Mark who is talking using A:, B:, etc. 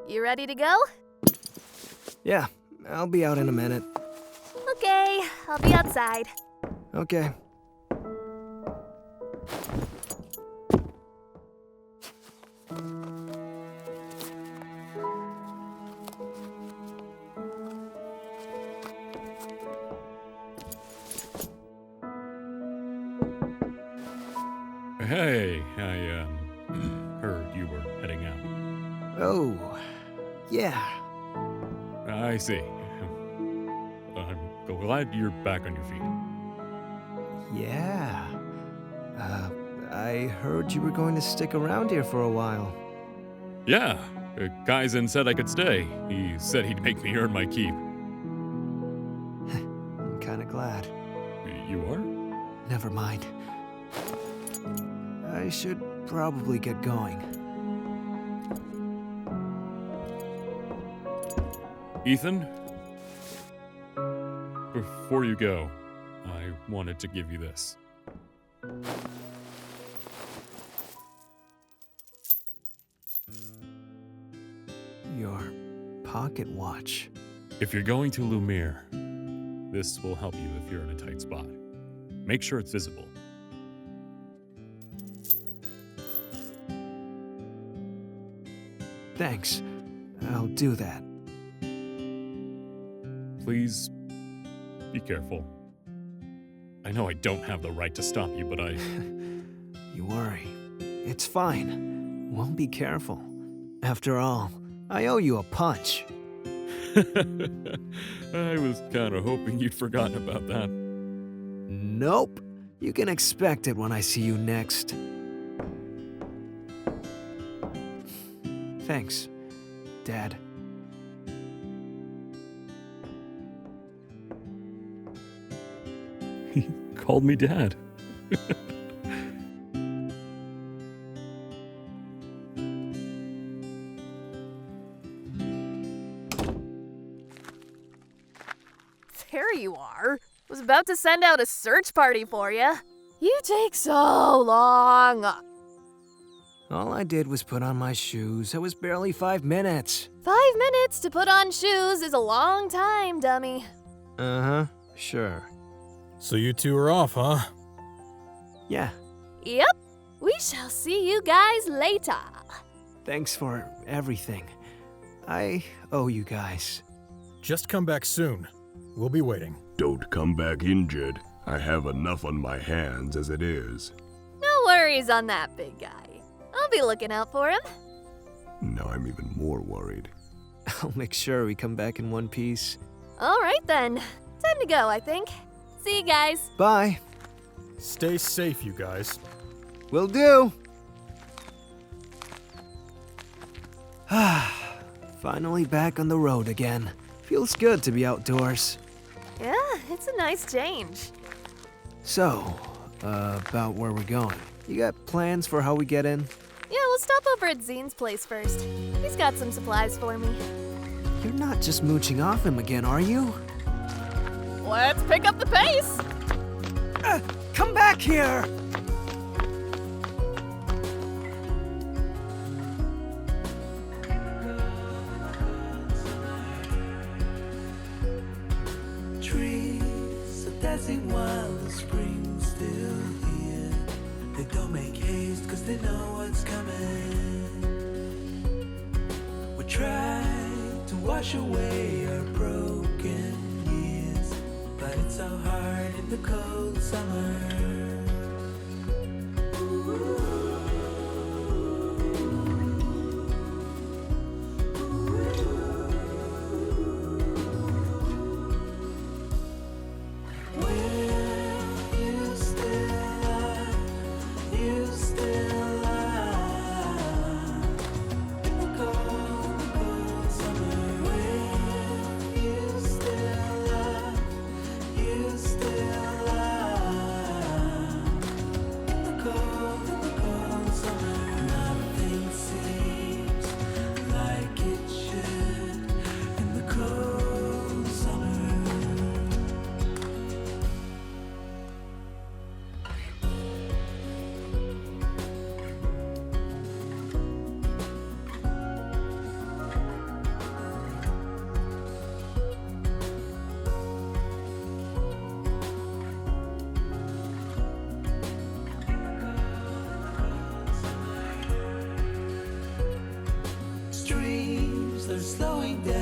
A: You ready to go?
B: Yeah, I'll be out in a minute.
A: Okay, I'll be outside.
B: Okay.
C: Hey, I heard you were heading out.
B: Oh, yeah.
C: I see. I'm glad you're back on your feet.
B: Yeah. I heard you were going to stick around here for a while.
C: Yeah, Kaizen said I could stay. He said he'd make me earn my keep.
B: I'm kinda glad.
C: You are?
B: Never mind. I should probably get going.
C: Ethan? Before you go, I wanted to give you this.
B: Your pocket watch.
C: If you're going to Lumiere, this will help you if you're in a tight spot. Make sure it's visible.
B: Thanks. I'll do that.
C: Please, be careful. I know I don't have the right to stop you, but
B: You worry. It's fine. We'll be careful. After all, I owe you a punch.
C: I was kind of hoping you'd forgotten about that.
B: Nope. You can expect it when I see you next. Thanks, Dad.
C: He called me Dad.
A: There you are. Was about to send out a search party for you. You take so long.
B: All I did was put on my shoes. It was barely 5 minutes.
A: 5 minutes to put on shoes is a long time, dummy.
B: Uh-huh, sure.
D: So you two are off, huh?
B: Yeah,
A: Yep. We shall see you guys later.
B: thanks for everything. I owe you guys.
D: Just come back soon. We'll be waiting.
E: Don't come back injured. I have enough on my hands as it is.
A: No worries on that, big guy. I'll be looking out for him.
E: Now I'm even more worried.
B: I'll make sure we come back in one piece.
A: All right then. Time to go, I think. See you guys.
B: Bye.
D: Stay safe, you guys.
B: Will do. Finally back on the road again. Feels good to be outdoors.
A: Yeah, it's a nice change.
B: So, about where we're going. You got plans for how we get in?
A: Yeah, we'll stop over at Zine's place first. He's got some supplies for me.
B: You're not just mooching off him again, are you?
A: Let's pick up the pace.
B: Come back here!
F: Trees are dancing while the spring's still here. They don't make haste cause they know what's coming. We try to wash away our broken years, but it's so hard in the cold summer. dreams, they're slowing down.